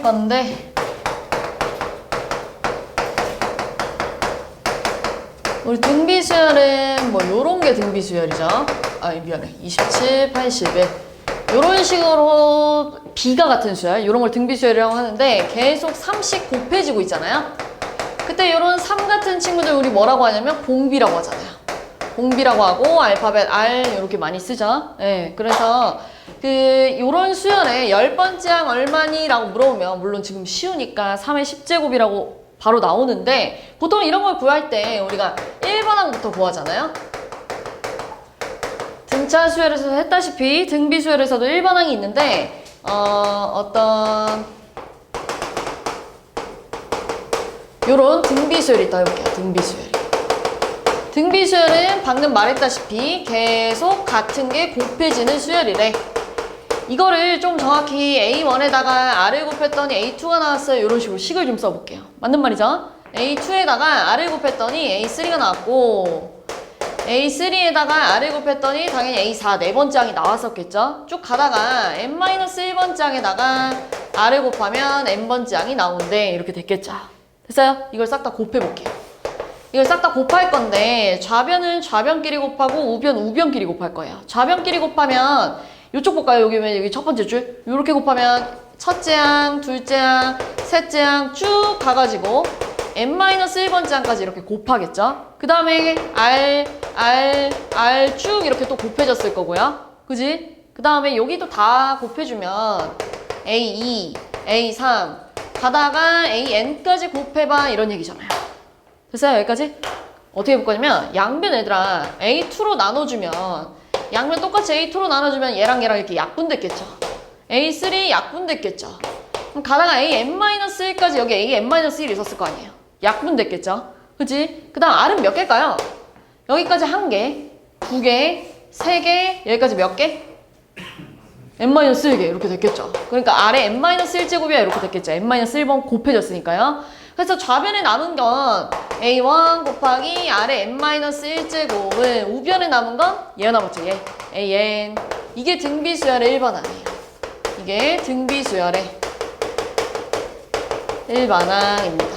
건데 우리 등비수열은 뭐 요런 게 등비수열이죠. 아 미안해. 27, 81 요런 식으로 B가 같은 수열 요런 걸 등비수열이라고 하는데 계속 3씩 곱해지고 있잖아요. 그때 요런 3 같은 친구들 우리 뭐라고 하냐면 공비라고 하잖아요. 공비라고 하고 알파벳 R 이렇게 많이 쓰죠. 네, 그래서 요런 수열에 10번째 항 얼마니? 라고 물어보면 물론 지금 쉬우니까 3의 10제곱이라고 바로 나오는데 보통 이런 걸 구할 때 우리가 1번 항부터 구하잖아요. 등차 수열에서도 했다시피 등비 수열에서도 1번 항이 있는데 어떤 요런 등비 수열이 있다 해볼게요. 등비 수열. 등비 수열은 방금 말했다시피 계속 같은 게 곱해지는 수열이래. 이거를 좀 정확히 A1에다가 R을 곱했더니 A2가 나왔어요. 이런 식으로 식을 좀 써볼게요. 맞는 말이죠? A2에다가 R을 곱했더니 A3가 나왔고 A3에다가 R을 곱했더니 당연히 A4 네 번째 항이 나왔었겠죠? 쭉 가다가 N-1번째 항에다가 R을 곱하면 N번째 항이 나오는데 이렇게 됐겠죠? 됐어요? 이걸 싹 다 곱해볼게요. 이걸 싹 다 곱할 건데 좌변은 좌변끼리 곱하고 우변 우변끼리 곱할 거예요. 좌변끼리 곱하면 이쪽 볼까요? 여기 첫 번째 줄 이렇게 곱하면 첫째 항, 둘째 항, 셋째 항 쭉 가가지고 N-1번째 항까지 이렇게 곱하겠죠? 그 다음에 R 쭉 이렇게 또 곱해졌을 거고요. 그지? 그 다음에 여기도 다 곱해주면 A2, A3 가다가 AN까지 곱해봐 이런 얘기잖아요. 됐어요? 여기까지? 어떻게 볼 거냐면 양변 얘들아 A2로 나눠주면 양면 똑같이 A2로 나눠주면 얘랑 이렇게 약분됐겠죠. A3 약분됐겠죠. 그럼 가다가 AN-1까지 여기 AN-1이 있었을 거 아니에요. 약분됐겠죠. 그치? 그 다음 R은 몇 개일까요? 여기까지 1개, 2개, 3개, 여기까지 몇 개? N-1개 이렇게 됐겠죠. 그러니까 R에 N-1제곱이야 이렇게 됐겠죠. N-1번 곱해졌으니까요. 그래서 좌변에 남은 건 A1 곱하기 R의 N-1제곱은 우변에 남은 건 얘가 남았죠. 얘. AN. 이게 등비수열의 1번 항이에요. 이게 등비수열의 1번 항입니다.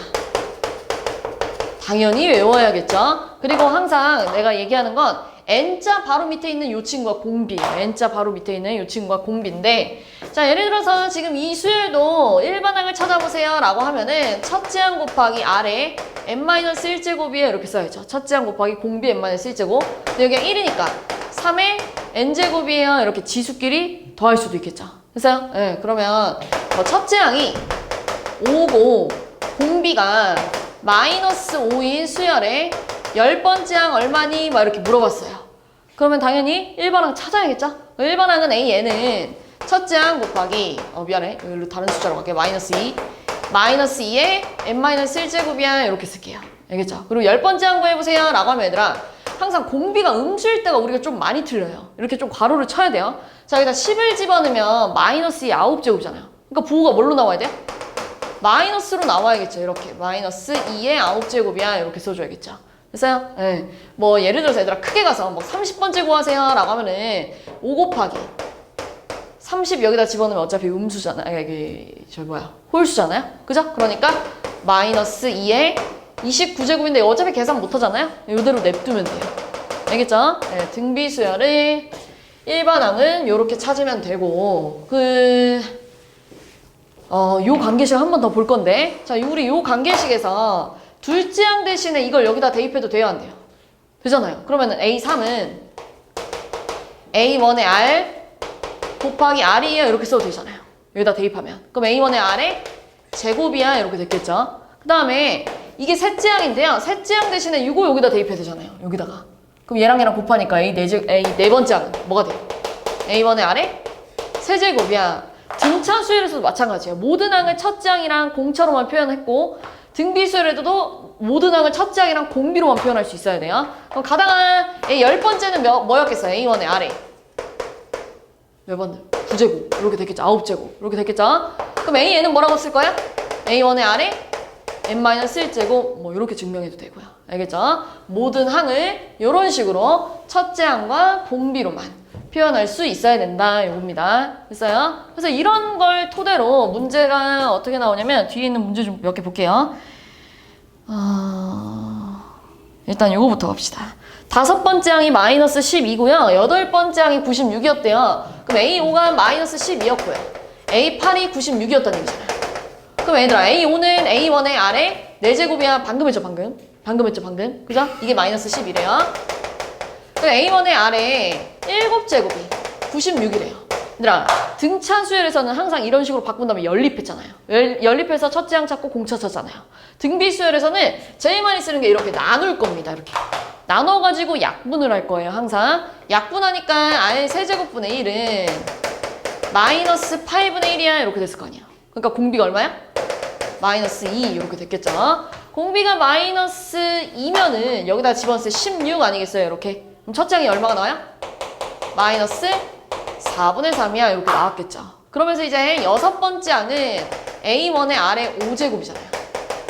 당연히 외워야겠죠. 그리고 항상 내가 얘기하는 건 N자 바로 밑에 있는 이 친구가 공비예요. N자 바로 밑에 있는 이 친구가 공비인데 자 예를 들어서 지금 이 수열도 1번 항을 찾아보세요 라고 하면은 첫째 항 곱하기 R에 N-1제곱이에요 이렇게 써야죠. 첫째 항 곱하기 공비 N-1제곱 근데 여기가 1이니까 3의 N제곱이에요 이렇게 지수끼리 더할 수도 있겠죠. 됐어요? 네, 그러면 뭐 첫째 항이 5고 공비가 -5인 수열에 10번째 항 얼마니? 막 이렇게 물어봤어요. 그러면 당연히 1번 항 찾아야겠죠? 1번 항은 AN은 첫째 항 곱하기 미안해. 여기로 다른 숫자로 갈게요. -2 -2에 N-1제곱이야 이렇게 쓸게요. 알겠죠? 그리고 10번째 항 구해보세요 라고 하면 얘들아 항상 공비가 음수일 때가 우리가 좀 많이 틀려요. 이렇게 좀 가로를 쳐야 돼요. 자 여기다 10을 집어넣으면 -2의 9제곱이잖아요. 그러니까 부호가 뭘로 나와야 돼요? 마이너스로 나와야겠죠. 이렇게 -2의 9제곱이야 이렇게 써줘야겠죠. 됐어요? 네. 뭐 예를 들어서 얘들아 크게 가서 뭐 30번째 구하세요 라고 하면은 5 곱하기 30 여기다 집어넣으면 어차피 음수잖아요. 이게 홀수잖아요. 그죠? 그러니까 -2의 29제곱인데 어차피 계산 못 하잖아요. 이대로 냅두면 돼요. 알겠죠? 네, 등비수열의 1번 항은 이렇게 찾으면 되고 요 관계식 한 번 더 볼 건데 자 우리 요 관계식에서 둘째 항 대신에 이걸 여기다 대입해도 돼요 안 돼요? 되잖아요. 그러면은 A3은 A1의 R 곱하기 R이에요 이렇게 써도 되잖아요. 여기다 대입하면 그럼 A1의 R의 제곱이야 이렇게 됐겠죠. 그 다음에 이게 셋째 항인데요. 셋째 항 대신에 이거 여기다 대입해도 되잖아요. 여기다가 그럼 얘랑 곱하니까 A 네 번째 항은 뭐가 돼요? A1의 R의 세제곱이야. 등차 수열에서도 마찬가지예요. 모든 항을 첫째 항이랑 공차로만 표현했고 등비 수열에도 모든 항을 첫째 항이랑 공비로만 표현할 수 있어야 돼요. 그럼 가다가 10번째는 뭐였겠어요? A1의 R에 몇 번들? 9제곱 이렇게 됐겠죠. 9제곱 이렇게 됐겠죠. 그럼 AN은 뭐라고 쓸 거야? A1의 R에 N-1제곱 뭐 이렇게 증명해도 되고요. 알겠죠? 모든 항을 이런 식으로 첫째 항과 공비로만 표현할 수 있어야 된다. 이겁니다. 됐어요? 그래서 이런 걸 토대로 문제가 어떻게 나오냐면 뒤에 있는 문제 좀 몇 개 볼게요. 일단 요거부터 갑시다. 5번째 항이 마이너스 12고요. 8번째 항이 96이었대요. 그럼 A5가 마이너스 12였고요. A8이 96이었다는 얘기잖아요. 그럼 얘들아 A5는 A1의 아래 4제곱이야. 방금 했죠 방금. 방금 했죠 방금. 그죠? 이게 마이너스 10이래요. 그럼 A1의 아래 7제곱이 96이래요. 얘들아 등차 수열에서는 항상 이런 식으로 바꾼 다음에 연립했잖아요. 연립해서 첫째 항 찾고 공차 찾잖아요. 등비 수열에서는 제일 많이 쓰는 게 이렇게 나눌 겁니다. 이렇게 나눠가지고 약분을 할 거예요. 항상 약분하니까 R 세제곱분의 1은 마이너스 8분의 1이야. 이렇게 됐을 거 아니야. 그러니까 공비가 얼마야? 마이너스 2 이렇게 됐겠죠. 공비가 마이너스 2면은 여기다 집어넣었을 때 16 아니겠어요? 이렇게. 그럼 첫째 항이 얼마가 나와요? 마이너스 4분의 3이야. 이렇게 나왔겠죠. 그러면서 이제 6번째 항은 A1의 아래 5제곱이잖아요.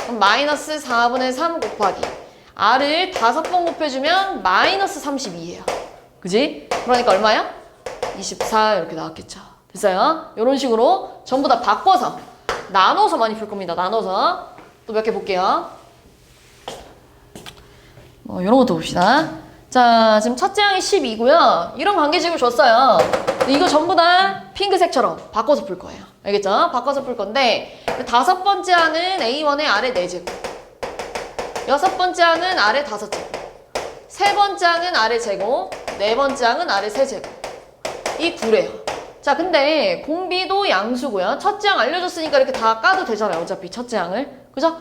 그럼 마이너스 4분의 3 곱하기 R을 5번 곱해주면 마이너스 32예요. 그지? 그러니까 얼마야? 24 이렇게 나왔겠죠. 됐어요? 이런 식으로 전부 다 바꿔서 나눠서 많이 풀 겁니다. 나눠서 또 몇 개 볼게요. 이런 것도 봅시다. 자, 지금 첫째 항이 12고요. 이런 관계식을 줬어요. 이거 전부 다 핑크색처럼 바꿔서 풀 거예요. 알겠죠? 바꿔서 풀 건데 5번째 항은 A1의 아래 4제곱, 6번째 항은 아래 5제곱, 3번째 항은 아래 제곱, 4번째 항은 아래 3제곱. 이 9래요. 자, 근데 공비도 양수고요. 첫째 항 알려줬으니까 이렇게 다 까도 되잖아요. 어차피 첫째 항을. 그죠?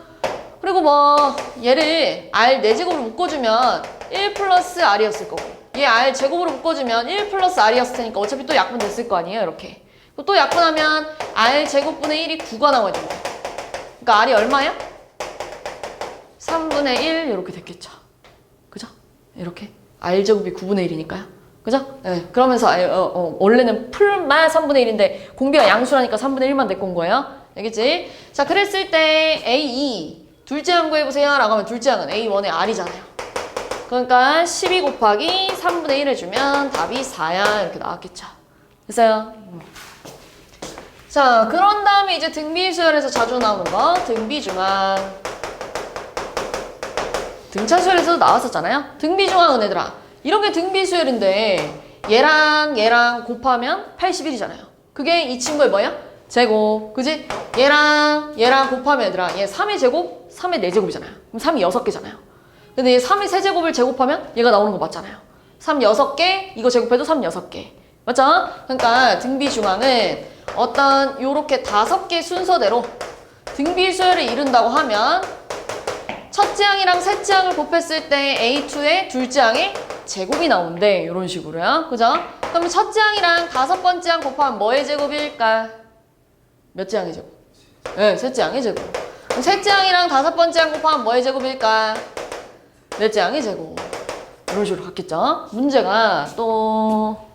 그리고 뭐 얘를 R 4제곱으로 묶어주면 1 플러스 R이었을 거고, 얘 R 제곱으로 묶어주면 1 플러스 R이었을 테니까 어차피 또 약분 됐을 거 아니에요. 이렇게. 또 약분하면 R 제곱분의 1이 9가 나와야 됩니다. 그러니까 R이 얼마야? 3분의 1 이렇게 됐겠죠. 그죠? 이렇게. R 제곱이 9분의 1이니까요. 그죠? 네. 그러면서 원래는 풀만 3분의 1인데 공비가 양수라니까 3분의 1만 데리고 온 거예요. 알겠지? 자, 그랬을 때 A2 둘째 항 구해보세요 라고 하면 둘째 항은 A1의 R이잖아요. 그러니까 12 곱하기 3분의 1 해주면 답이 4야. 이렇게 나왔겠죠. 됐어요? 자, 그런 다음에 이제 등비수열에서 자주 나오는 거 등비중항. 등차수열에서도 나왔었잖아요. 등비중항은 얘들아 이런 게 등비수열인데 얘랑 곱하면 81이잖아요. 그게 이 친구의 뭐야? 제곱. 그지? 얘랑 곱하면 얘들아 얘 3의 제곱, 3의 4제곱이잖아요. 그럼 3이 6개잖아요. 근데 얘 3의 세제곱을 제곱하면 얘가 나오는 거 맞잖아요. 3 6개, 이거 제곱해도 3 6개. 맞죠? 그러니까 등비중항은 어떤 요렇게 5개 순서대로 등비수열을 이룬다고 하면 첫째 항이랑 셋째 항을 곱했을 때 A2의 둘째 항의 제곱이 나오는데 이런 식으로요. 그죠? 그러면 첫째 항이랑 5번째 항 곱하면 뭐의 제곱일까? 몇째 항의 제곱? 네, 셋째 항의 제곱. 그럼 셋째 항이랑 5번째 항 곱하면 뭐의 제곱일까? 넷째 항의 제곱. 이런 식으로 갔겠죠? 문제가 또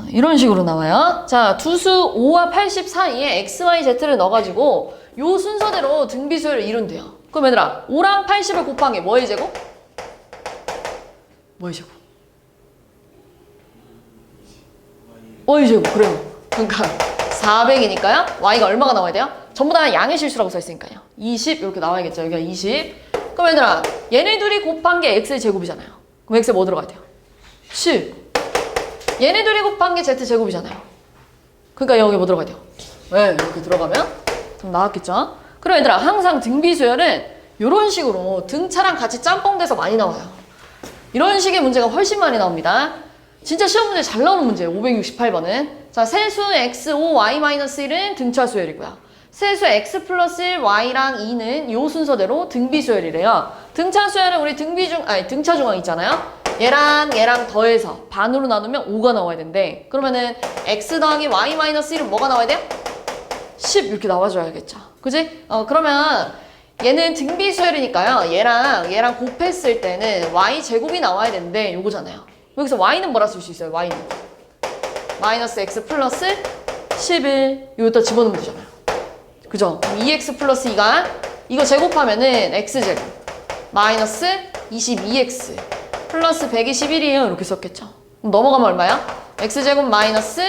이런 식으로 나와요. 자, 두수 5와 80 사이에 x, y, z를 넣어가지고 요 순서대로 등비수열을 이룬대요. 그럼 얘들아 5랑 80을 곱한 게 뭐의 제곱? 뭐의 제곱? y의 제곱. 그래요. 그러니까 400이니까요. y가 얼마가 나와야 돼요? 전부 다 양의 실수라고 써있으니까요. 20 이렇게 나와야겠죠. 여기가 20. 그럼 얘들아 얘네 둘이 곱한 게 x의 제곱이잖아요. 그럼 x에 뭐 들어가야 돼요? 10. 얘네 둘이 곱한 게 z 제곱이잖아요. 그러니까 여기 뭐 들어가야 돼요? 네, 이렇게 들어가면 좀 나왔겠죠? 그럼 얘들아 항상 등비수열은 이런 식으로 등차랑 같이 짬뽕돼서 많이 나와요. 이런 식의 문제가 훨씬 많이 나옵니다. 진짜 시험 문제 잘 나오는 문제예요. 568번은. 자, 세수 x5 y-1은 등차수열이고요. 세수 x 플러스 1 y랑 2는 요 순서대로 등비수열이래요. 등차수열은 우리 등차중항 있잖아요. 얘랑 더해서 반으로 나누면 5가 나와야 된대. 그러면은 x 더하기 y-1은 뭐가 나와야 돼요? 10 이렇게 나와줘야겠죠. 그지? 그러면 얘는 등비수열이니까요. 얘랑 곱했을 때는 y제곱이 나와야 되는데 요거잖아요. 여기서 y는 뭐라 쓸 수 있어요? y는 마이너스 x 플러스 11 여기다 집어넣으면 되잖아요. 그죠? 2x 플러스 2가 이거 제곱하면은 x제곱 마이너스 22x 플러스 121이에요. 이렇게 썼겠죠. 그럼 넘어가면 얼마야? x제곱 마이너스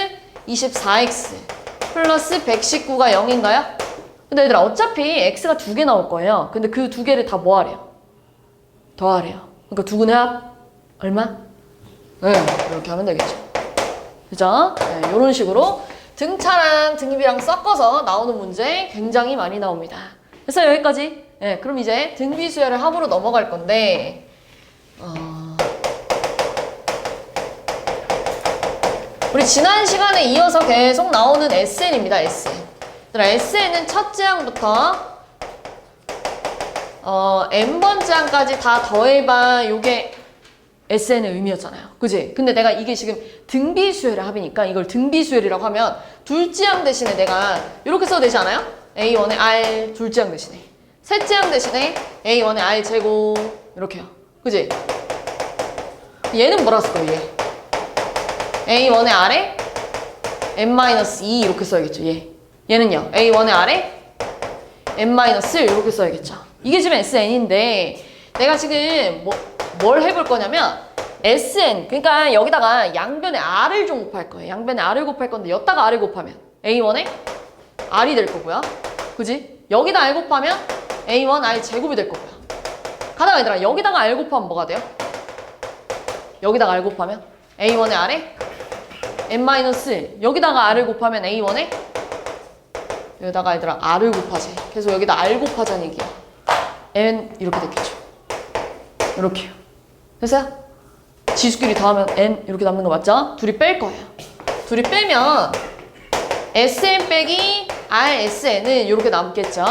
24x 플러스 119가 0인가요? 근데 얘들아 어차피 x가 2개 나올 거예요. 근데 그 2개를 다 뭐 하래요? 더하래요. 그러니까 두근의 합 얼마? 네, 이렇게 하면 되겠죠. 그죠? 네, 이런 식으로 등차랑 등비랑 섞어서 나오는 문제 굉장히 많이 나옵니다. 그래서 여기까지. 네, 그럼 이제 등비수열의 합으로 넘어갈 건데 우리 지난 시간에 이어서 계속 나오는 SN입니다. SN. SN은 첫째 항부터 n번째 항까지 다 더해봐. 요게 SN의 의미였잖아요. 그지? 근데 내가 이게 지금 등비수열의 합이니까 이걸 등비수열이라고 하면 둘째 항 대신에 내가 이렇게 써도 되지 않아요? A1의 R 둘째 항 대신에 셋째 항 대신에 A1의 R 제곱 이렇게요. 그지? 얘는 뭐라 쓸 거예요? 얘 A1의 R에 n-2 이렇게 써야겠죠. 얘는요. A1의 R에 n-1 이렇게 써야겠죠. 이게 지금 SN인데 내가 지금 뭘 해볼 거냐면 SN 그러니까 여기다가 양변에 R을 좀 곱할 거예요. 양변에 R을 곱할 건데 여기다가 R을 곱하면 A1에 R이 될 거고요. 그지? 여기다 R 곱하면 A1 R 제곱이 될 거고요. 가다가 얘들아 여기다가 R 곱하면 뭐가 돼요? 여기다가 R 곱하면 A1의 R에 n-1 여기다가 R을 곱하면 A1에 여기다가 얘들아 R을 곱하지. 계속 여기다 R 곱하자는 얘기야. n 이렇게 됐겠죠. 이렇게요. 됐어요? 지수끼리 더하면 n 이렇게 남는 거 맞죠? 둘이 뺄 거예요. 둘이 빼면 sn 빼기 rsn은 이렇게 남겠죠.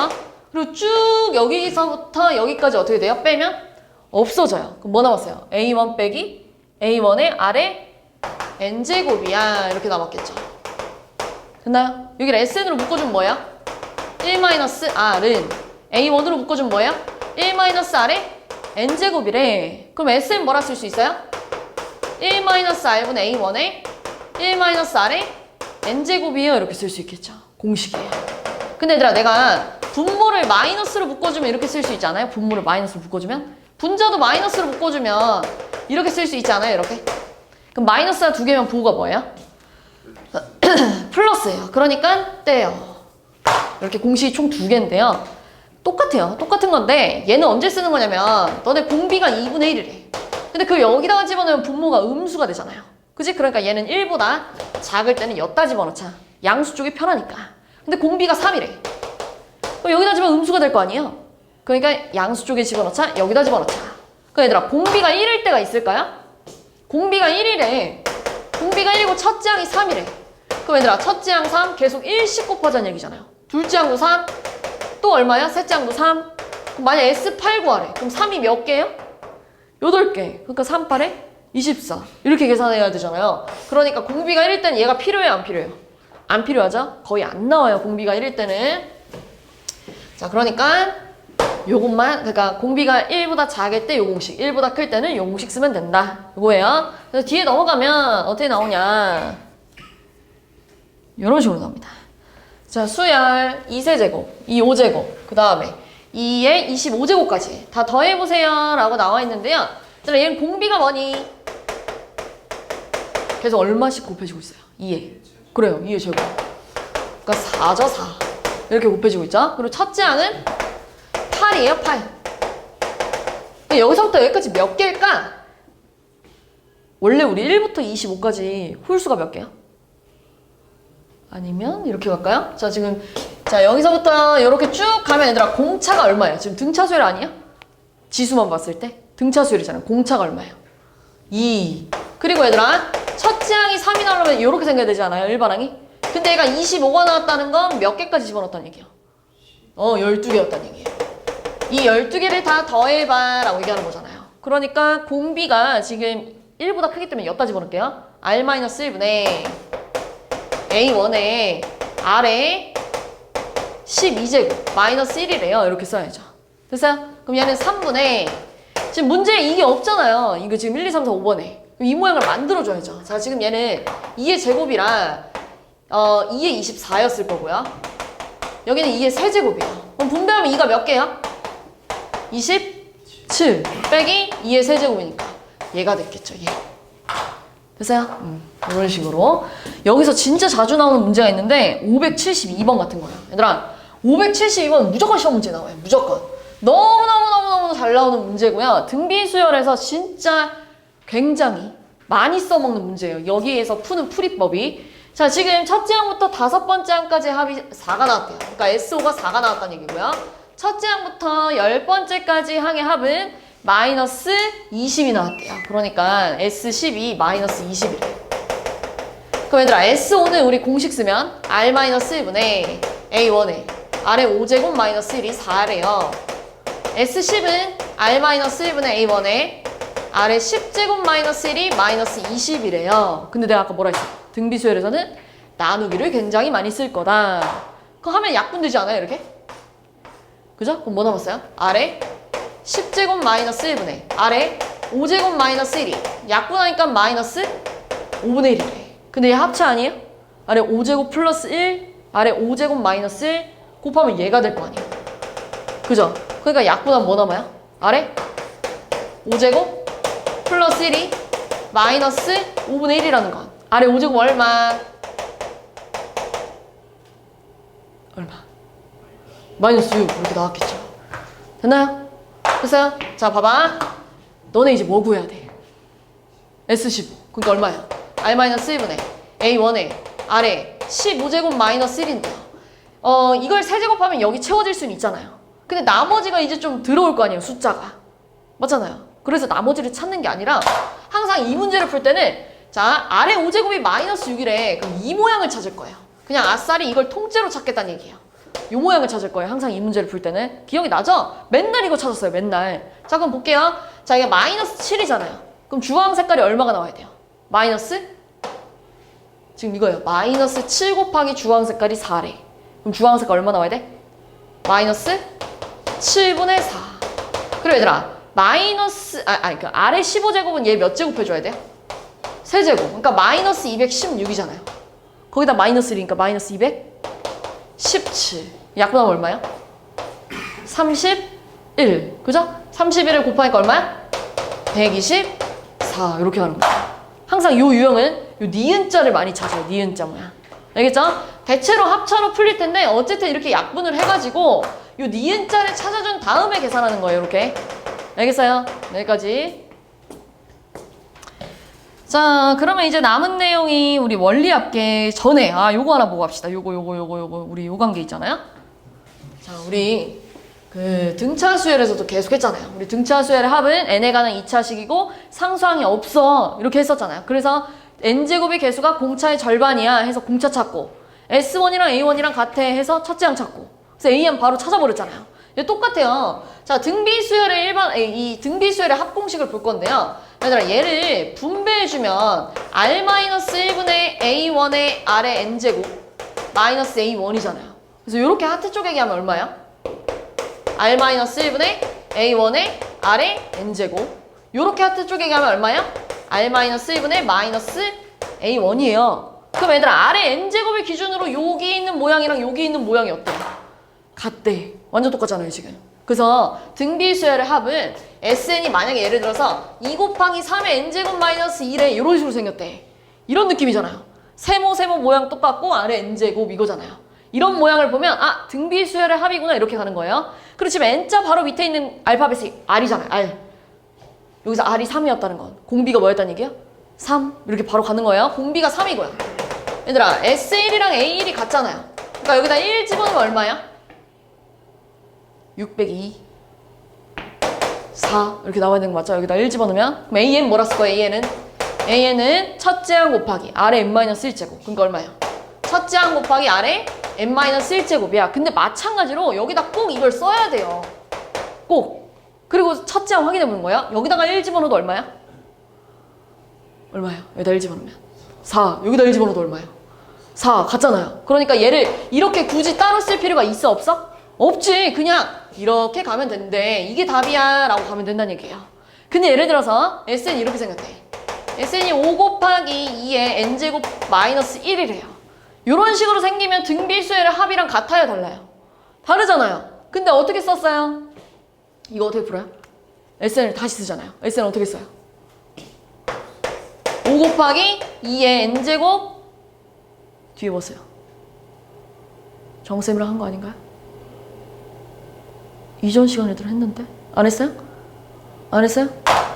그리고 쭉 여기서부터 여기까지 어떻게 돼요? 빼면 없어져요. 그럼 뭐 남았어요? a1 빼기 a1의 r의 n제곱이야. 이렇게 남았겠죠. 됐나요? 여기를 sn으로 묶어주면 뭐야? 1-r은 a1으로 묶어주면 뭐야? 1-r의 n제곱이래. 그럼 sn 뭐라 쓸 수 있어요? 1-r분의 a1에 1-r의 n제곱이에요. 이렇게 쓸 수 있겠죠. 공식이에요. 근데 얘들아 내가 분모를 마이너스로 묶어주면 이렇게 쓸 수 있지 않아요? 분모를 마이너스로 묶어주면? 분자도 마이너스로 묶어주면 이렇게 쓸 수 있지 않아요? 이렇게? 그럼 마이너스가 2개면 부호가 뭐예요? 플러스예요. 그러니까 떼요. 이렇게 공식이 총 2개인데요. 똑같아요. 똑같은 건데 얘는 언제 쓰는 거냐면 너네 공비가 2분의 1이래. 근데 그 여기다가 집어넣으면 분모가 음수가 되잖아요. 그치? 그러니까 얘는 1보다 작을 때는 여기다 집어넣자. 양수 쪽이 편하니까. 근데 공비가 3이래. 그럼 여기다 집어넣으면 음수가 될 거 아니에요? 그러니까 양수 쪽에 집어넣자. 여기다 집어넣자. 그럼 얘들아 공비가 1일 때가 있을까요? 공비가 1이래. 공비가 1이고 첫째 항이 3이래. 그럼 얘들아 첫째 항 3 계속 1씩 곱하자는 얘기잖아요. 둘째 항도 3 또 얼마야? 셋째 항도 3 그럼 만약 S8 구하래. 그럼 3이 몇 개예요? 8개. 그러니까 3, 8에 24 이렇게 계산해야 되잖아요. 그러니까 공비가 1일 때는 얘가 필요해요? 안 필요해요? 안 필요하죠? 거의 안 나와요. 공비가 1일 때는. 자 그러니까 요것만 그러니까 공비가 1보다 작을 때 요 공식 1보다 클 때는 요 공식 쓰면 된다. 요거예요. 그래서 뒤에 넘어가면 어떻게 나오냐 이런 식으로 나옵니다. 자 수열 2세제곱 2,5제곱 그 다음에 2의 25제곱까지 다 더해보세요 라고 나와 있는데요. 얘는 공비가 뭐니? 계속 얼마씩 곱해지고 있어요? 2에 그래요. 2의 제곱 그러니까 4죠 4 이렇게 곱해지고 있죠. 그리고 첫째 항은 8이에요 8 근데 여기서부터 여기까지 몇 개일까? 원래 우리 1부터 25까지 홀수가 몇 개야? 아니면 이렇게 갈까요? 자 지금 자 여기서부터 이렇게 쭉 가면 얘들아 공차가 얼마예요? 지금 등차수열 아니야? 지수만 봤을 때 등차수열이잖아요. 공차가 얼마예요? 2 그리고 얘들아 첫째 항이 3이 나오려면 이렇게 생겨야 되지 않아요? 일반항이? 근데 얘가 25가 나왔다는 건 몇 개까지 집어넣었다는 얘기야? 12개였다는 얘기예요. 이 12개를 다 더해봐 라고 얘기하는 거잖아요. 그러니까 공비가 지금 1보다 크기 때문에 여기다 집어넣을게요. R-1분의 A1에 R에 12제곱 마이너스 1이래요. 이렇게 써야죠. 됐어요? 그럼 얘는 3분의 지금 문제에 이게 없잖아요. 이거 지금 1, 2, 3, 4, 5번에 이 모양을 만들어줘야죠. 자 지금 얘는 2의 제곱이라 2의 24였을 거고요. 여기는 2의 세제곱이에요. 그럼 분배하면 2가 몇 개야? 27 빼기 2의 세제곱이니까 얘가 됐겠죠. 얘. 됐어요? 이런 식으로. 여기서 진짜 자주 나오는 문제가 있는데 572번 같은 거예요. 얘들아 572번 무조건 시험 문제 나와요. 무조건. 너무너무너무너무 잘 나오는 문제고요. 등비수열에서 진짜 굉장히 많이 써먹는 문제예요. 여기에서 푸는 풀이법이. 자, 지금 첫째 항부터 다섯 번째 항까지 합이 4가 나왔대요. 그러니까 SO가 4가 나왔다는 얘기고요. 첫째 항부터 10번째까지 항의 합은 마이너스 20이 나왔대요. 그러니까 S12 마이너스 20이래. 그럼 얘들아 S5는 우리 공식 쓰면 R-1분의 A1에 아래 5제곱 마이너스 1이 4래요. S10은 R-1분의 A1에 아래 10제곱 마이너스 1이 마이너스 20이래요. 근데 내가 아까 뭐라 했어? 등비수열에서는 나누기를 굉장히 많이 쓸 거다. 그거 하면 약분되지 않아요? 이렇게? 그죠? 그럼 뭐 남았어요? 아래 10제곱 마이너스 1분의 아래 5제곱 마이너스 1이 약분하니까 마이너스 5분의 1이래. 근데 얘 합체 아니에요? 아래 5제곱 플러스 1 아래 5제곱 마이너스 1 곱하면 얘가 될 거 아니에요. 그죠? 그러니까 약분하면 뭐 남아요? 아래 5제곱 플러스 1이 마이너스 5분의 1이라는 건 아래 5제곱 얼마? 얼마? 마이너스 6 이렇게 나왔겠죠. 됐나요? 됐어요? 자 봐봐. 너네 이제 뭐 구해야 돼? S15 그러니까 얼마야? R-1분의 A1에 아래 15제곱 마이너스 1인데요. 이걸 세제곱하면 여기 채워질 수는 있잖아요. 근데 나머지가 이제 좀 들어올 거 아니에요, 숫자가. 맞잖아요. 그래서 나머지를 찾는 게 아니라 항상 이 문제를 풀 때는 자, 아래 5제곱이 마이너스 6이래. 그럼 이 모양을 찾을 거예요. 그냥 아싸리 이걸 통째로 찾겠다는 얘기예요. 이 모양을 찾을 거예요. 항상 이 문제를 풀 때는. 기억이 나죠? 맨날 이거 찾았어요, 맨날. 자, 그럼 볼게요. 자, 이게 마이너스 7이잖아요. 그럼 주황 색깔이 얼마가 나와야 돼요? 마이너스? 지금 이거예요. 마이너스 7 곱하기 주황 색깔이 4래. 그럼 주황 색깔 얼마 나와야 돼? 마이너스 7분의 4. 그래 얘들아 마이너스 그러니까 아래 15제곱은 얘 몇 제곱 해줘야 돼요? 세제곱. 그러니까 마이너스 216이잖아요. 거기다 마이너스 1이니까 마이너스 217. 약분하면 얼마야? 31. 그죠? 31을 곱하니까 얼마야? 124. 이렇게 가는 거예요. 항상 요 유형은 요 니은자를 많이 찾아요. 니은자 모양. 알겠죠? 대체로 합차로 풀릴 텐데 어쨌든 이렇게 약분을 해가지고 요 니은자를 찾아준 다음에 계산하는 거예요. 이렇게. 알겠어요? 여기까지. 자, 그러면 이제 남은 내용이 우리 원리합계 전에 요거 하나 보고 갑시다. 요거 우리 요 관계 있잖아요. 자, 우리 그 등차 수열에서도 계속 했잖아요. 우리 등차 수열의 합은 n에 관한 2차식이고 상수항이 없어. 이렇게 했었잖아요. 그래서 n제곱의 개수가 공차의 절반이야 해서 공차 찾고 S1이랑 A1이랑 같아 해서 첫째 항 찾고 그래서 AN 바로 찾아버렸잖아요. 똑같아요. 자, 등비수열의 이 등비수열의 합공식을 볼 건데요. 얘들아, 얘를 분배해주면 R-1분의 A1의 아래 N제곱 마이너스 A1이잖아요. 그래서 이렇게 하트 쪼개기 하면 얼마야? R-1분의 A1의 아래 N제곱. 이렇게 하트 쪼개기 하면 얼마야? R-1분의 마이너스 A1이에요. 그럼 얘들아, 아래 N제곱의 기준으로 여기 있는 모양이랑 여기 있는 모양이 어때? 같대. 완전 똑같잖아요, 지금. 그래서 등비수열의 합은 SN이 만약에 예를 들어서 2 곱하기 3의 N제곱 마이너스 1에 이런 식으로 생겼대. 이런 느낌이잖아요. 세모 모양 똑같고 아래 N제곱 이거잖아요. 이런 모양을 보면 등비수열의 합이구나 이렇게 가는 거예요. 그리고 지금 N자 바로 밑에 있는 알파벳이 R이잖아요. R. 여기서 R이 3이었다는 건 공비가 뭐였다는 얘기야? 3. 이렇게 바로 가는 거예요. 공비가 3이고요. 얘들아, S1이랑 A1이 같잖아요. 그러니까 여기다 1 집어넣으면 얼마야? 602 4 이렇게 나와야 되는 거 맞죠? 여기다 1 집어넣으면 그럼 AN 뭐라 쓸 거예요? AN은 첫째 항 곱하기 아래 n-1제곱 그러니까 얼마예요? 첫째 항 곱하기 아래 n-1제곱이야. 근데 마찬가지로 여기다 꼭 이걸 써야 돼요. 꼭. 그리고 첫째 항 확인해 보는 거야. 여기다가 1 집어넣어도 얼마야? 얼마예요? 여기다 1 집어넣으면 4. 여기다 1 집어넣어도 얼마예요? 4. 같잖아요. 그러니까 얘를 이렇게 굳이 따로 쓸 필요가 있어 없어? 없지. 그냥 이렇게 가면 된대. 이게 답이야 라고 가면 된다는 얘기예요. 근데 예를 들어서 SN이 이렇게 생겼대. SN이 5 곱하기 2의 N제곱 마이너스 1이래요. 이런 식으로 생기면 등비수열의 합이랑 같아요 달라요? 다르잖아요. 근데 어떻게 썼어요? 이거 어떻게 풀어요? SN을 다시 쓰잖아요. SN은 어떻게 써요? 5 5 곱하기 2의 n제곱 뒤에 보세요. 정쌤이랑 한 거 아닌가요? 이전 시간에도 했는데? 안 했어요? 안 했어요?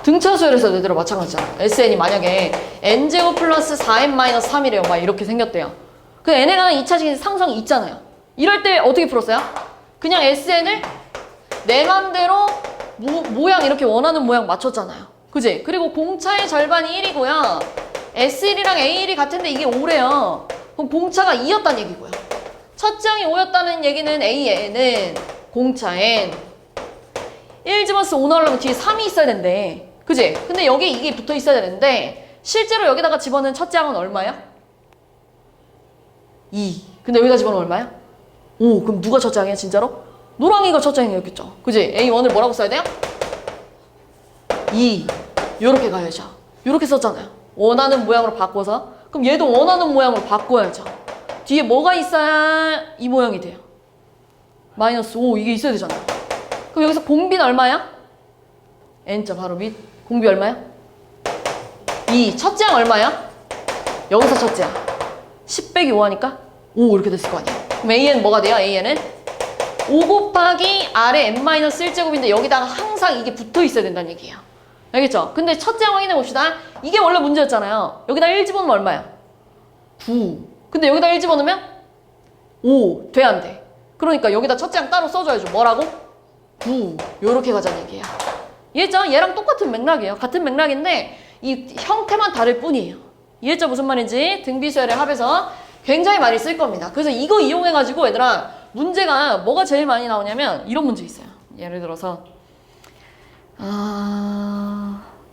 등차수열에서 얘들아 마찬가지잖아. SN이 만약에 n제곱 플러스 4n 마이너스 3이래요. 막 이렇게 생겼대요. 그 n에 관한 2차식 상성이 있잖아요. 이럴 때 어떻게 풀었어요? 그냥 SN을 내 맘대로 모양 이렇게 원하는 모양 맞췄잖아요. 그지? 그리고 공차의 절반이 1이고요. S1이랑 A1이 같은데 이게 5래요. 그럼 공차가 2였다는 얘기고요. 첫째 항이 5였다는 얘기는 AN은 공차 N 1 집어서 5 나오려면 뒤에 3이 있어야 된대. 그지? 근데 여기 이게 붙어 있어야 되는데 실제로 여기다가 집어넣은 첫째 항은 얼마야? 2. 근데 여기다 집어넣으면 얼마야? 5. 그럼 누가 첫째 항이야 진짜로? 노랑이가 첫째 항이었겠죠. 그지? A1을 뭐라고 써야 돼요? 2. 요렇게 가야죠. 요렇게 썼잖아요. 원하는 모양으로 바꿔서. 그럼 얘도 원하는 모양으로 바꿔야죠. 뒤에 뭐가 있어야 이 모양이 돼요? 마이너스 5 이게 있어야 되잖아요. 그럼 여기서 공비는 얼마야? n자 바로 밑. 공비 얼마야? 2. 첫째 항 얼마야? 여기서 첫째 항 10 빼기 5 하니까 5 이렇게 됐을 거 아니야. 그럼 AN 뭐가 돼요? AN은 5 곱하기 아래 n-1제곱인데 여기다가 항상 이게 붙어 있어야 된다는 얘기예요. 알겠죠? 근데 첫째 항 확인해 봅시다. 이게 원래 문제였잖아요. 여기다 1 집어넣으면 얼마야? 9. 근데 여기다 1 집어넣으면 5. 돼 안 돼? 그러니까 여기다 첫째 항 따로 써줘야죠. 뭐라고? 9. 요렇게 가자는 얘기야. 이해했죠? 얘랑 똑같은 맥락이에요. 같은 맥락인데 이 형태만 다를 뿐이에요. 이해했죠? 무슨 말인지? 등비수열의 합에서 굉장히 많이 쓸 겁니다. 그래서 이거 이용해가지고 얘들아 문제가 뭐가 제일 많이 나오냐면 이런 문제 있어요. 예를 들어서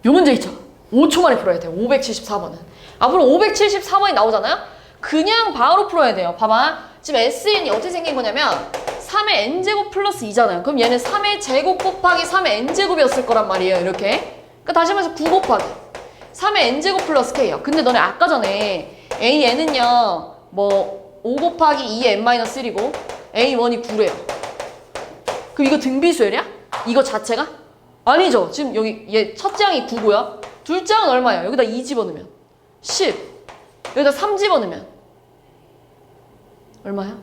요 문제 있죠? 5초 만에 풀어야 돼요. 574번은. 앞으로 574번이 나오잖아요? 그냥 바로 풀어야 돼요. 봐봐. 지금 SN이 어떻게 생긴 거냐면 3의 n제곱 플러스 2잖아요. 그럼 얘는 3의 제곱 곱하기 3의 n제곱이었을 거란 말이에요. 이렇게. 그러니까 다시 말해서 9 곱하기 3의 n제곱 플러스 k예요. 근데 너네 아까 전에 AN은요. 뭐 5 곱하기 2의 n-1이고 A1이 9래요. 그럼 이거 등비수열이야? 이거 자체가? 아니죠. 지금 여기 얘 첫째 항이 9고요. 둘째 항은 얼마야? 여기다 2 집어넣으면 10. 여기다 3 집어넣으면 얼마야?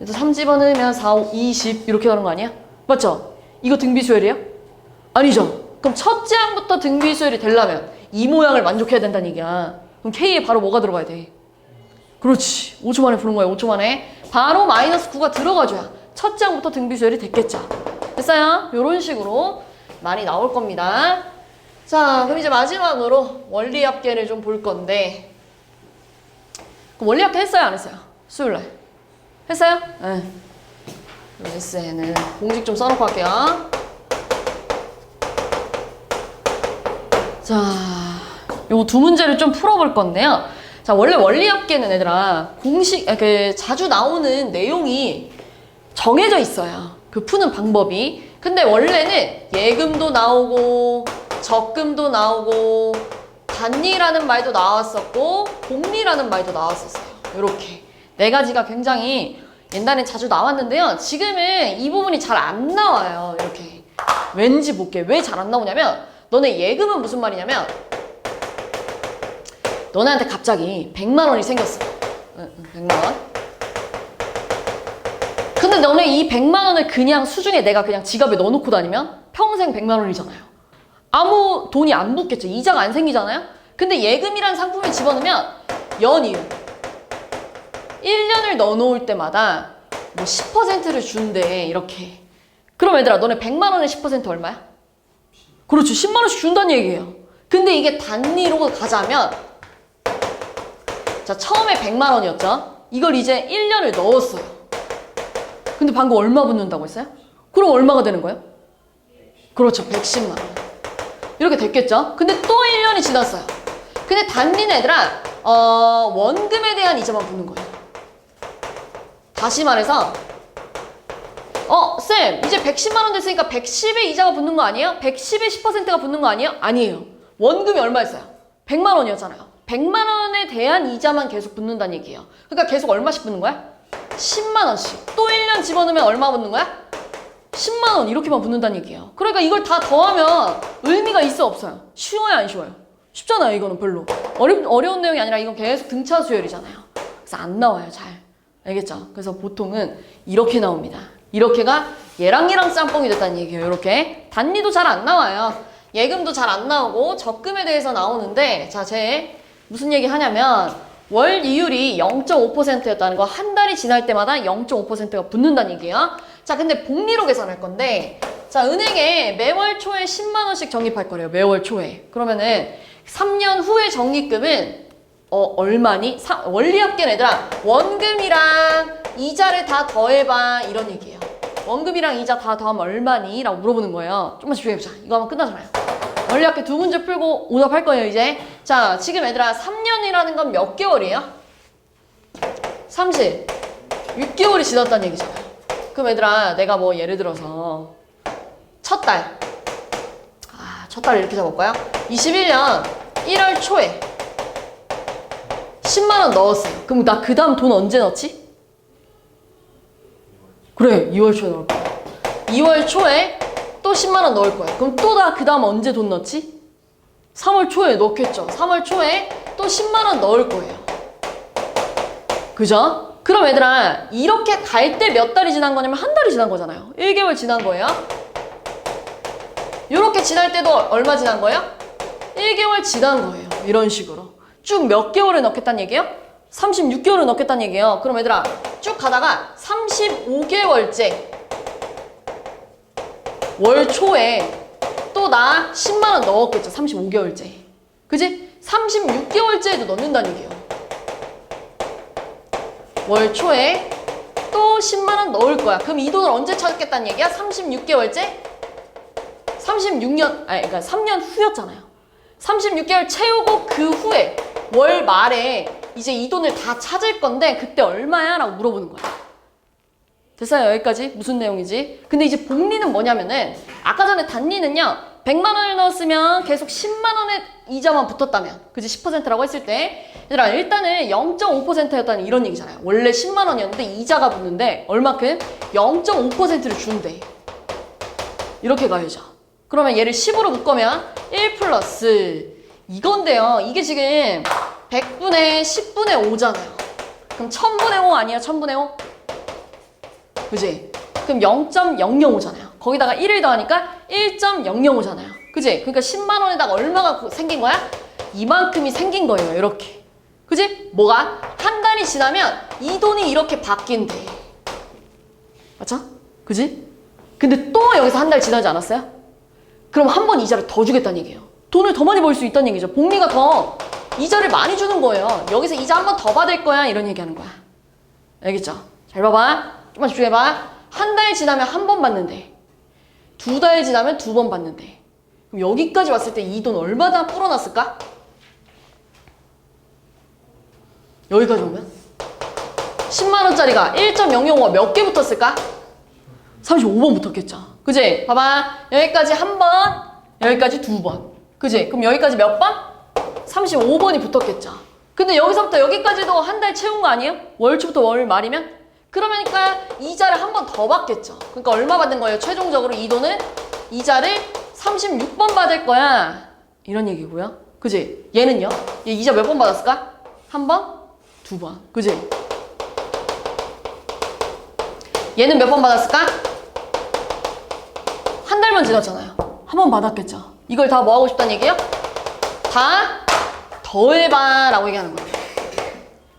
여기다 3 집어넣으면 4, 5, 20 이렇게 가는 거 아니야? 맞죠? 이거 등비수열이에요? 아니죠. 그럼 첫째 항부터 등비수열이 되려면 이 모양을 만족해야 된다는 얘기야. 그럼 K에 바로 뭐가 들어가야 돼? 그렇지. 5초 만에 푸는 거야. 5초 만에. 바로 마이너스 9가 들어가줘야 첫째 항부터 등비수열이 됐겠죠. 됐어요? 이런 식으로 많이 나올 겁니다. 자, 그럼 이제 마지막으로 원리합계를 좀 볼 건데 그럼 원리합계 했어요? 안 했어요? 수요일날 했어요? 네. SN은 공식 좀 써놓고 할게요. 자, 요 두 문제를 좀 풀어볼 건데요. 자, 원래 원리합계는 얘들아 공식 자주 나오는 내용이 정해져 있어요. 그 푸는 방법이. 근데 원래는 예금도 나오고 적금도 나오고 단리라는 말도 나왔었고 복리라는 말도 나왔었어요. 이렇게 네 가지가 굉장히 옛날엔 자주 나왔는데요. 지금은 이 부분이 잘 안 나와요. 이렇게 왠지 볼게. 왜 잘 안 나오냐면 너네 예금은 무슨 말이냐면 너네한테 갑자기 100만 원이 생겼어. 100만 원. 근데 너네 이 100만 원을 그냥 수중에 내가 그냥 지갑에 넣어놓고 다니면 평생 100만 원이잖아요. 아무 돈이 안 붙겠죠. 이자가 안 생기잖아요. 근데 예금이라는 상품에 집어넣으면 연이유 1년을 넣어놓을 때마다 뭐 10%를 준대. 이렇게. 그럼 얘들아 너네 100만 원에 10% 얼마야? 그렇죠. 10만 원씩 준다는 얘기예요. 근데 이게 단리로 가자면 자, 처음에 100만 원이었죠. 이걸 이제 1년을 넣었어요. 근데 방금 얼마 붙는다고 했어요? 그럼 얼마가 되는 거예요? 그렇죠. 110만 원. 이렇게 됐겠죠? 근데 또 1년이 지났어요. 근데 단리는 얘들아 원금에 대한 이자만 붙는 거예요. 다시 말해서 쌤 이제 110만 원 됐으니까 110의 이자가 붙는 거 아니에요? 110의 10%가 붙는 거 아니에요? 아니에요. 원금이 얼마였어요? 100만 원이었잖아요. 100만 원에 대한 이자만 계속 붙는다는 얘기예요. 그러니까 계속 얼마씩 붙는 거야? 10만 원씩. 또 1년 집어넣으면 얼마 붙는 거야? 10만 원 이렇게만 붙는다는 얘기예요. 그러니까 이걸 다 더하면 의미가 있어 없어요? 쉬워요 안 쉬워요? 쉽잖아요. 이거는 별로. 어려운 내용이 아니라 이건 계속 등차 수열이잖아요. 그래서 안 나와요. 잘. 알겠죠? 그래서 보통은 이렇게 나옵니다. 이렇게가 얘랑 짬뽕이 됐다는 얘기예요. 이렇게. 단리도 잘 안 나와요. 예금도 잘 안 나오고 적금에 대해서 나오는데 자, 제 무슨 얘기 하냐면 월 이율이 0.5%였다는 거 한 달이 지날 때마다 0.5%가 붙는다는 얘기예요. 자, 근데 복리로 계산할 건데 자, 은행에 매월 초에 10만 원씩 적립할 거래요. 매월 초에. 그러면은 3년 후에 적립금은 얼마니? 원리합계는 얘들아 원금이랑 이자를 다 더해봐 이런 얘기예요. 원금이랑 이자 다 더하면 얼마니? 라고 물어보는 거예요. 좀만 집중해보자. 이거 하면 끝나잖아요. 원리합계 두 문제 풀고 오답할 거예요 이제. 자, 지금 얘들아 3년이라는 건 몇 개월이에요? 36개월이 지났다는 얘기잖아요. 그럼 얘들아 내가 뭐 예를 들어서 첫 달을 이렇게 잡아볼까요? 21년 1월 초에 10만 원 넣었어요. 그럼 나 그 다음 돈 언제 넣지? 그래, 2월 초에 넣을 거야. 2월 초에 또 10만 원 넣을 거야. 그럼 또 나 그 다음 언제 돈 넣지? 3월 초에 넣겠죠. 3월 초에 또 10만 원 넣을 거예요. 그죠? 그럼 얘들아 이렇게 갈 때 몇 달이 지난 거냐면 한 달이 지난 거잖아요. 1개월 지난 거예요. 이렇게 지날 때도 얼마 지난 거예요? 1개월 지난 거예요. 이런 식으로. 쭉 몇 개월을 넣겠다는 얘기예요? 36개월을 넣겠다는 얘기예요. 그럼 얘들아 쭉 가다가 35개월째 월 초에 또 나 10만 원 넣었겠죠. 35개월째. 그지? 36개월째에도 넣는다는 얘기예요. 월 초에 또 10만 원 넣을 거야. 그럼 이 돈을 언제 찾겠다는 얘기야? 36개월째? 그러니까 3년 후였잖아요. 36개월 채우고 그 후에 월 말에 이제 이 돈을 다 찾을 건데 그때 얼마야? 라고 물어보는 거야. 됐어요? 여기까지? 무슨 내용이지? 근데 이제 복리는 뭐냐면은 아까 전에 단리는요 100만 원을 넣었으면 계속 10만 원의 이자만 붙었다면 그지? 10%라고 했을 때 얘들아 일단은 0.5%였다는 이런 얘기잖아요. 원래 10만 원이었는데 이자가 붙는데 얼마큼? 0.5%를 준대. 이렇게 가야죠. 그러면 얘를 10으로 묶으면 1 플러스 이건데요. 이게 지금 100분의 10분의 5잖아요. 그럼 1000분의 5 아니야? 1000분의 5? 그지? 그럼 0.005잖아요. 거기다가 1을 더하니까 1.005잖아요. 그지? 그러니까 10만 원에다가 얼마가 생긴 거야? 이만큼이 생긴 거예요. 이렇게. 그지? 뭐가? 한 달이 지나면 이 돈이 이렇게 바뀐대. 맞죠? 그지? 근데 또 여기서 한 달 지나지 않았어요? 그럼 한 번 이자를 더 주겠다는 얘기예요. 돈을 더 많이 벌 수 있다는 얘기죠. 복리가 더 이자를 많이 주는 거예요. 여기서 이자 한 번 더 받을 거야. 이런 얘기하는 거야. 알겠죠? 잘 봐봐. 좀만 집중해봐. 한 달 지나면 한 번 받는데 2달 지나면 2번 받는데 그럼 여기까지 왔을 때 이 돈 얼마나 불어났을까? 여기까지 오면 10만 원짜리가 1.005가 몇 개 붙었을까? 35번 붙었겠죠. 그지? 봐봐. 여기까지 한 번, 여기까지 2번. 그지? 그럼 여기까지 몇 번? 35번이 붙었겠죠. 근데 여기서부터 여기까지도 한 달 채운 거 아니에요? 월 초부터 월 말이면? 그러니까 이자를 한 번 더 받겠죠. 그러니까 얼마 받는 거예요? 최종적으로 이 돈은 이자를 36번 받을 거야. 이런 얘기고요. 그지? 얘는요? 얘 이자 몇 번 받았을까? 한 번? 2번. 그지? 얘는 몇 번 받았을까? 한 달만 지났잖아요. 한 번 받았겠죠. 이걸 다 뭐 하고 싶다는 얘기예요? 다 더해봐 라고 얘기하는 거예요.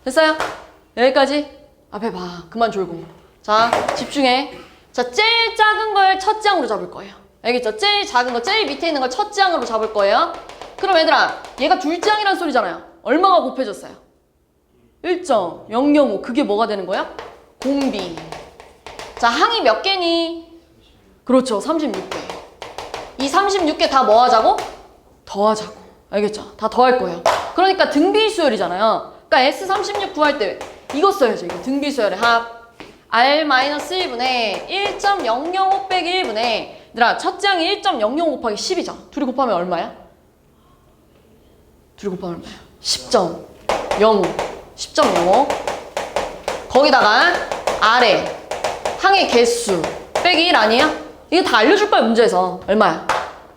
됐어요? 여기까지? 앞에 봐. 그만 졸고. 자, 집중해. 자, 제일 작은 걸 첫 장으로 잡을 거예요. 알겠죠? 제일 작은 거, 제일 밑에 있는 걸 첫 장으로 잡을 거예요. 그럼 얘들아, 얘가 둘장이란 소리잖아요. 얼마가 곱해졌어요? 1.005. 그게 뭐가 되는 거야? 공비. 자, 항이 몇 개니? 그렇죠. 36개. 이 36개 다 뭐 하자고? 더하자고. 알겠죠? 다 더할 거예요. 그러니까 등비 수열이잖아요. 그러니까 S36 구할 때 이거 써야죠. 이거 등비 수열의 합. R-1분의 1.005 빼기 1분의 얘들아, 첫째 항이 1.005 곱하기 10이죠. 둘이 곱하면 얼마야? 둘이 곱하면 얼마야? 10.05. 10.05. 거기다가 R에 항의 개수 빼기 1 아니에요? 이거 다 알려줄 거야, 문제에서. 얼마야?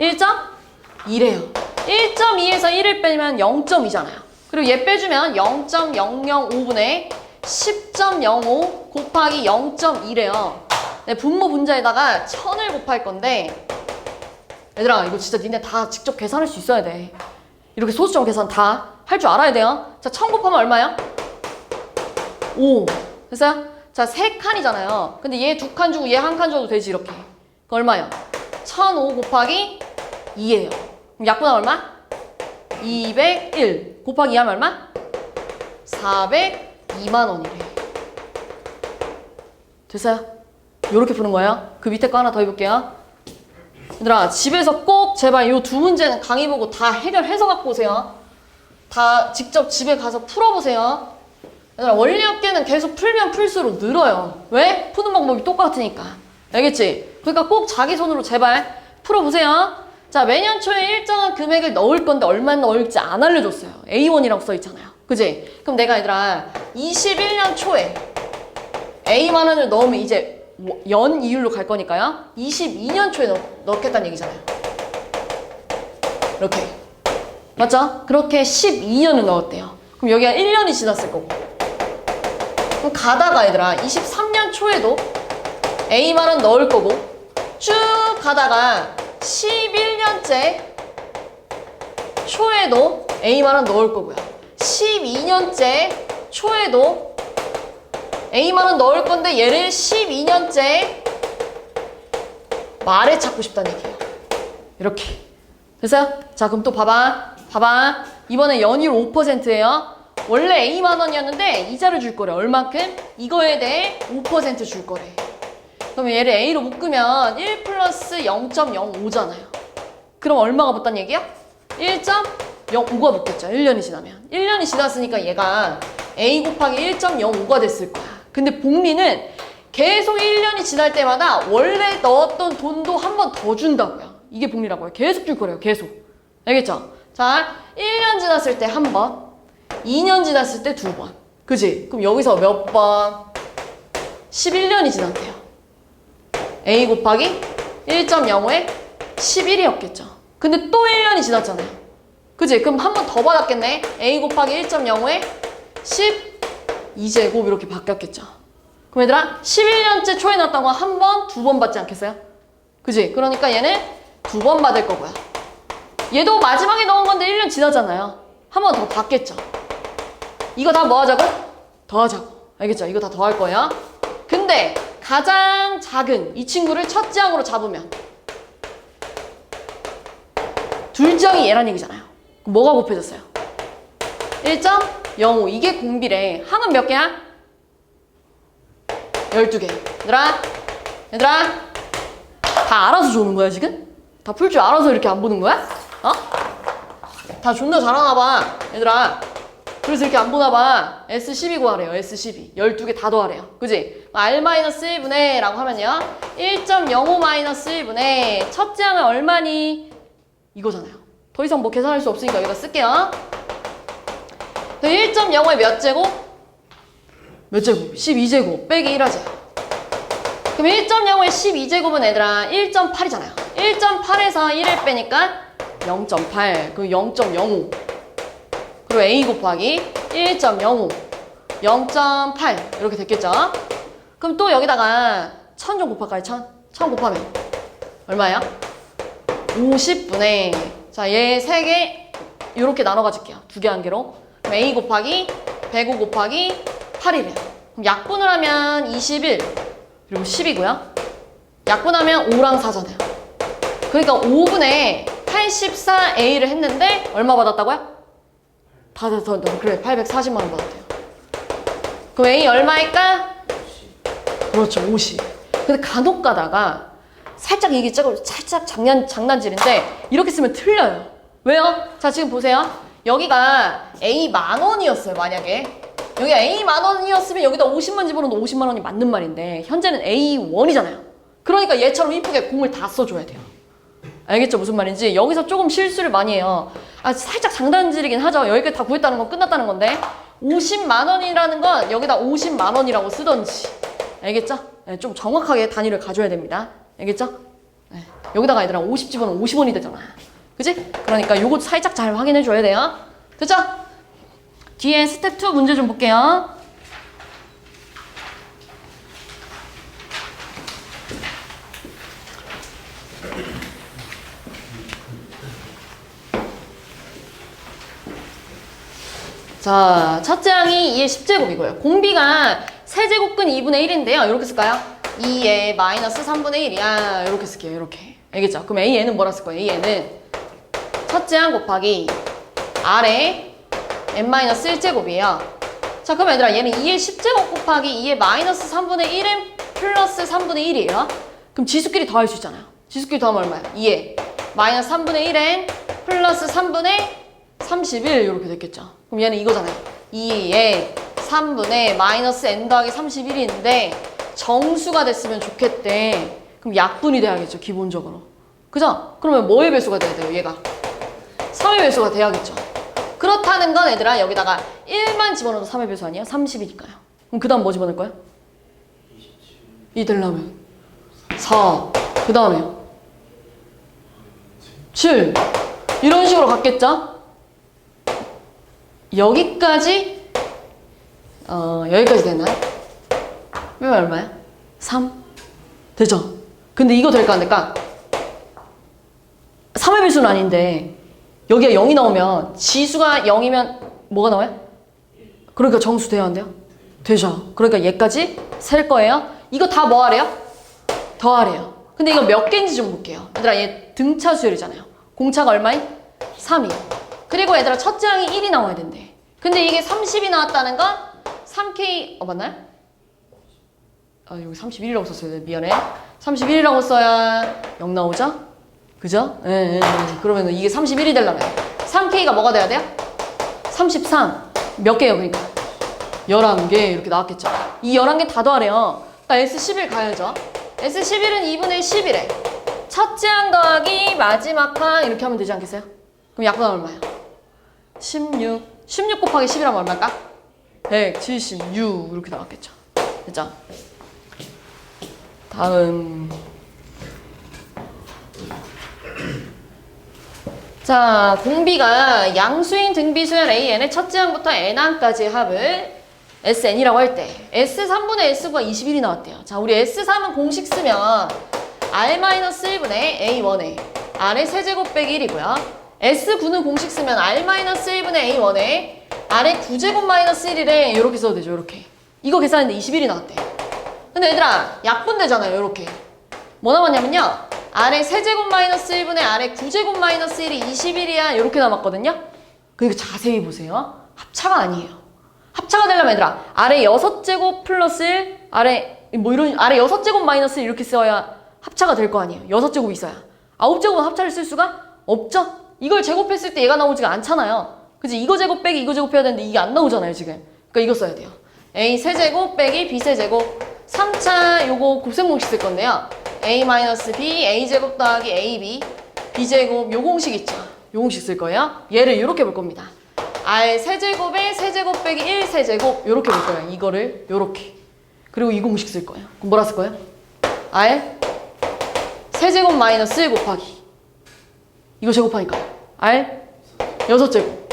1.2래요. 1.2에서 1을 빼면 0.2잖아요. 그리고 얘 빼주면 0.005분의 10.05 곱하기 0.2래요. 네, 분모 분자에다가 1000을 곱할 건데 얘들아 이거 진짜 니네 다 직접 계산할 수 있어야 돼. 이렇게 소수점 계산 다 할 줄 알아야 돼요. 자, 1000 곱하면 얼마야? 5. 됐어요? 자, 3칸이잖아요. 근데 얘 2칸 주고 얘 1칸 줘도 되지 이렇게. 그 얼마야? 1005 곱하기 2예요. 그럼 약분하면 얼마? 201 곱하기 2 하면 얼마? 402만 원이래. 됐어요? 요렇게 푸는 거예요. 그 밑에 거 하나 더 해볼게요. 얘들아 집에서 꼭 제발 요 두 문제는 강의 보고 다 해결해서 갖고 오세요. 다 직접 집에 가서 풀어보세요. 얘들아 원리합계는 계속 풀면 풀수록 늘어요. 왜? 푸는 방법이 똑같으니까. 알겠지? 그러니까 꼭 자기 손으로 제발 풀어보세요. 자, 매년 초에 일정한 금액을 넣을 건데 얼마나 넣을지 안 알려줬어요. A1이라고 써있잖아요. 그지? 그럼 내가 얘들아 21년 초에 A만 원을 넣으면 이제 연 이율로 갈 거니까요. 22년 초에 넣겠다는 얘기잖아요. 이렇게. 맞죠? 그렇게 12년을 넣었대요. 그럼 여기가 1년이 지났을 거고. 그럼 가다가 얘들아 23년 초에도 A만 원 넣을 거고 쭉 가다가 11년째 초에도 A만 원 넣을 거고요. 12년째 초에도 A만 원 넣을 건데 얘를 12년째 말에 찾고 싶다는 얘기예요. 이렇게. 됐어요? 자, 그럼 또 봐봐. 이번에 연이율 5%예요. 원래 A만 원이었는데 이자를 줄 거래. 얼만큼? 이거에 대해 5% 줄 거래. 그럼 얘를 A로 묶으면 1 플러스 0.05잖아요. 그럼 얼마가 붙단 얘기야? 1.05가 붙겠죠. 1년이 지나면. 1년이 지났으니까 얘가 A 곱하기 1.05가 됐을 거야. 근데 복리는 계속 1년이 지날 때마다 원래 넣었던 돈도 한 번 더 준다고요. 이게 복리라고요. 계속 줄 거래요. 계속. 알겠죠? 자, 1년 지났을 때 한 번, 2년 지났을 때 2번. 그지? 그럼 여기서 몇 번? 11년이 지났대요. A 곱하기 1.05에 11이었겠죠. 근데 또 1년이 지났잖아요. 그지? 그럼 한 번 더 받았겠네. A 곱하기 1.05에 12제곱 이렇게 바뀌었겠죠. 그럼 얘들아 11년째 초에 났던 거 한 번, 2번 받지 않겠어요? 그지? 그러니까 얘는 2번 받을 거고요. 얘도 마지막에 넣은 건데 1년 지나잖아요. 한 번 더 받겠죠. 이거 다 뭐 하자고? 더 하자고. 알겠죠? 이거 다 더 할 거예요. 근데 가장 작은 이 친구를 첫째 항으로 잡으면 둘째 항이 얘란 얘기잖아요. 그럼 뭐가 곱해졌어요? 1.05. 이게 공비래. 항은 몇 개야? 12개. 얘들아 다 알아서 조는 거야 지금? 다 풀 줄 알아서 이렇게 안 보는 거야? 어? 다 존나 잘하나 봐 얘들아. 그래서 이렇게 안 보나 봐. S12 구하래요. S12 12개 다 더하래요. 그지? R-1분의 라고 하면요 1.05-1분의 첫째 항은 얼마니? 이거잖아요. 더 이상 뭐 계산할 수 없으니까 여기다 쓸게요. 1.05에 몇 제곱? 몇 제곱? 12제곱 빼기 1하죠. 그럼 1.05에 12제곱은 얘들아 1.8이잖아요. 1.8에서 1을 빼니까 0.8. 그럼 0.05. 그리고 A 곱하기 1.05. 0.8 이렇게 됐겠죠? 그럼 또 여기다가 1000 좀 곱할까요? 1000 곱하면 얼마예요? 50분의 자, 얘 3개 이렇게 나눠 가질게요. 2개 한 개로. 그럼 A 곱하기 105 곱하기 8이래요. 그럼 약분을 하면 21 그리고 10이고요. 약분하면 5랑 4잖아요. 그러니까 5분의 84A를 했는데 얼마 받았다고요? 그래 840만 원 받았대요. 그럼 A 얼마일까? 그렇죠 50. 근데 간혹 가다가 살짝 이게 살짝 장난질인데 이렇게 쓰면 틀려요. 왜요? 자 지금 보세요. 여기가 A 10,000원이었어요 만약에. 여기가 A 10,000원이었으면 여기다 50만 집어넣어도 50만 원이 맞는 말인데 현재는 A1이잖아요. 그러니까 얘처럼 이쁘게 공을 다 써줘야 돼요. 알겠죠? 무슨 말인지. 여기서 조금 실수를 많이 해요. 아, 살짝 장단질이긴 하죠. 여기까지 다 구했다는 건 끝났다는 건데 50만 원이라는 건 여기다 50만 원이라고 쓰던지. 알겠죠? 네, 좀 정확하게 단위를 가져야 됩니다. 알겠죠? 네. 여기다가 얘들아 50 집어넣으면 50원이 되잖아. 그지? 그러니까 요거 살짝 잘 확인해 줘야 돼요. 됐죠? 뒤에 스텝 2 문제 좀 볼게요. 자, 첫째 항이 2의 10제곱이고요. 공비가 세제곱근 2분의 1인데요. 이렇게 쓸까요? 2의 마이너스 3분의 1이야. 이렇게 쓸게요. 이렇게. 알겠죠? 그럼 AN은 뭐라 쓸 거예요? AN은 첫째 항 곱하기 R의 n-1제곱이에요. 자, 그럼 얘들아 얘는 2의 10제곱 곱하기 2의 마이너스 3분의 1n 플러스 3분의 1이에요. 그럼 지수끼리 더할 수 있잖아요. 지수끼리 더하면 얼마야? 2의 마이너스 3분의 1n 플러스 3분의 31 이렇게 됐겠죠. 그럼 얘는 이거잖아요. 2의 3분의 마이너스 n 더하기 31인데 정수가 됐으면 좋겠대. 그럼 약분이 돼야겠죠. 기본적으로. 그죠? 그러면 뭐의 배수가 돼야 돼요? 얘가 3의 배수가 돼야겠죠. 그렇다는 건 얘들아 여기다가 1만 집어넣어도 3의 배수 아니야? 30이니까요. 그럼 그 다음 뭐 집어넣을 거야? 2 되려면 4. 그 다음에요 7. 이런 식으로 갔겠죠? 여기까지 여기까지 됐나요? 왜 얼마야? 3. 되죠? 근데 이거 될까 안 될까? 3의 배수는 아닌데 여기에 0이 나오면 지수가 0이면 뭐가 나와요? 그러니까 정수 돼야 안 돼요? 되죠. 그러니까 얘까지 셀 거예요. 이거 다 뭐 하래요? 더하래요. 근데 이거 몇 개인지 좀 볼게요. 얘들아 얘 등차 수열이잖아요. 공차가 얼마인? 3이에요. 그리고 얘들아 첫째 항이 1이 나와야 된대. 근데 이게 30이 나왔다는 건 3K 맞나요? 여기 31이라고 썼어요. 미안해. 31이라고 써야 0 나오죠? 그죠? 예. 그러면 이게 31이 되려면 3K가 뭐가 돼야 돼요? 33. 몇 개예요, 그러니까? 11개 이렇게 나왔겠죠? 이 11개 다 더하래요. 그러니까 S11 가야죠. S11은 2분의 11에 첫째 항 더하기 마지막 항 이렇게 하면 되지 않겠어요? 그럼 약분하면 얼마예요? 16. 16 곱하기 11하면 얼마일까? 176 이렇게 나왔겠죠. 됐죠? 다음. 자, 공비가 양수인 등비수열 AN의 첫째 항부터 n항까지 합을 SN이라고 할 때 S3분의 S가 21이 나왔대요. 자, 우리 S3은 공식 쓰면 R-1분의 A1에 R의 세제곱 빼기 1이고요. S9는 공식 쓰면 R-1분의 A1에 R의 9제곱 마이너스 1이래. 이렇게 써도 되죠, 이렇게. 이거 계산했는데 21이 나왔대. 근데 얘들아, 약분되잖아요, 이렇게. 뭐 남았냐면요. R의 세제곱 마이너스 1분의 R의 9제곱 마이너스 1이 21이야. 이렇게 남았거든요. 그러니까 자세히 보세요. 합차가 아니에요. 합차가 되려면 얘들아, R의 6제곱 플러스 1, R의 뭐 이런 R의 6제곱 마이너스 1 이렇게 써야 합차가 될 거 아니에요. 6제곱이 있어야. 9제곱은 합차를 쓸 수가 없죠? 이걸 제곱했을 때 얘가 나오지가 않잖아요. 그치? 이거 제곱 빼기 이거 제곱 해야 되는데 이게 안 나오잖아요, 지금. 그러니까 이거 써야 돼요. A 세제곱 빼기 B 세제곱. 3차 요거 곱셈공식 쓸 건데요. A-B, A제곱 더하기 AB, B제곱 요 공식 있죠? 요 공식 쓸 거예요. 얘를 이렇게 볼 겁니다. R 세제곱에 세제곱 빼기 1 세제곱 요렇게 볼 거예요. 이거를 요렇게. 그리고 이 공식 쓸 거예요. 그럼 뭐라 쓸 거예요? R 세제곱 마이너스 1 곱하기 이거 제곱하니까 R 6제곱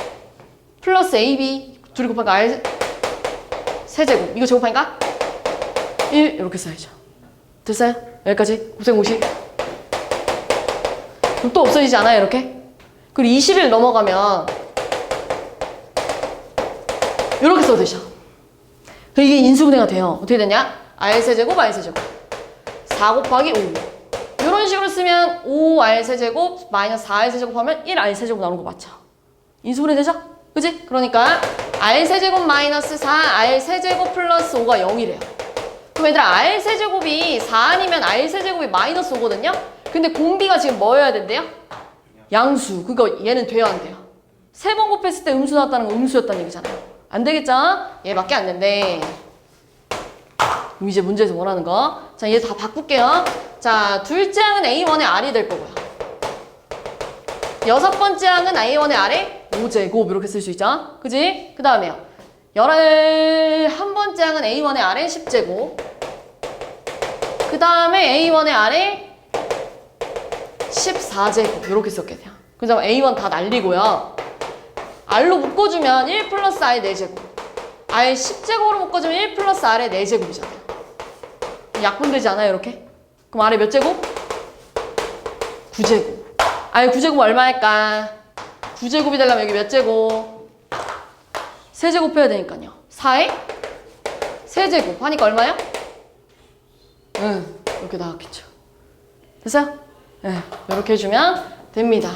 플러스 AB 둘이 곱하니까 R 세제곱 이거 제곱하니까 1 이렇게 써야죠. 됐어요? 여기까지 곱셈공식. 그럼 또 없어지지 않아요, 이렇게? 그리고 20일 넘어가면 이렇게 써도 되죠. 이게 인수분해가 돼요. 어떻게 되냐? R세제곱, R세제곱 4 곱하기 5 이런 식으로 쓰면 5R세제곱 마이너스 4R세제곱 하면 1R세제곱 나오는 거 맞죠? 인수분해 되죠? 그치? 그러니까 R세제곱 마이너스 4R세제곱 플러스 5가 0이래요. 그럼 얘들아 R세제곱이 4 아니면 R세제곱이 마이너스 5거든요? 근데 공비가 지금 뭐여야 된대요? 양수. 그러니까 얘는 돼야 안 돼요. 3번 곱했을 때 음수 나왔다는 건 음수였다는 얘기잖아요. 안 되겠죠? 얘밖에 안 된대. 그럼 이제 문제에서 원하는 거. 자, 얘 다 바꿀게요. 자, 둘째 항은 A1의 R이 될 거고요. 여섯 번째 항은 A1의 R의 5제곱 이렇게 쓸 수 있죠? 그지? 그 다음에요. 11번째 항은 A1의 R의 10제곱. 그 다음에 A1의 R의 14제곱 이렇게 썼게 돼요. 그죠? A1 다 날리고요. R로 묶어주면 1 플러스 R의 4제곱. R의 10제곱으로 묶어주면 1 플러스 R의 4제곱이잖아요. 약분되지 않아요, 이렇게? 그럼 R의 몇 제곱? 9제곱. R의 9제곱 얼마일까? 9제곱이 되려면 여기 몇 제곱? 3제곱 해야 되니까요. 4에 3제곱 하니까 얼마요? 이렇게 나왔겠죠. 됐어요? 네, 이렇게 해주면 됩니다.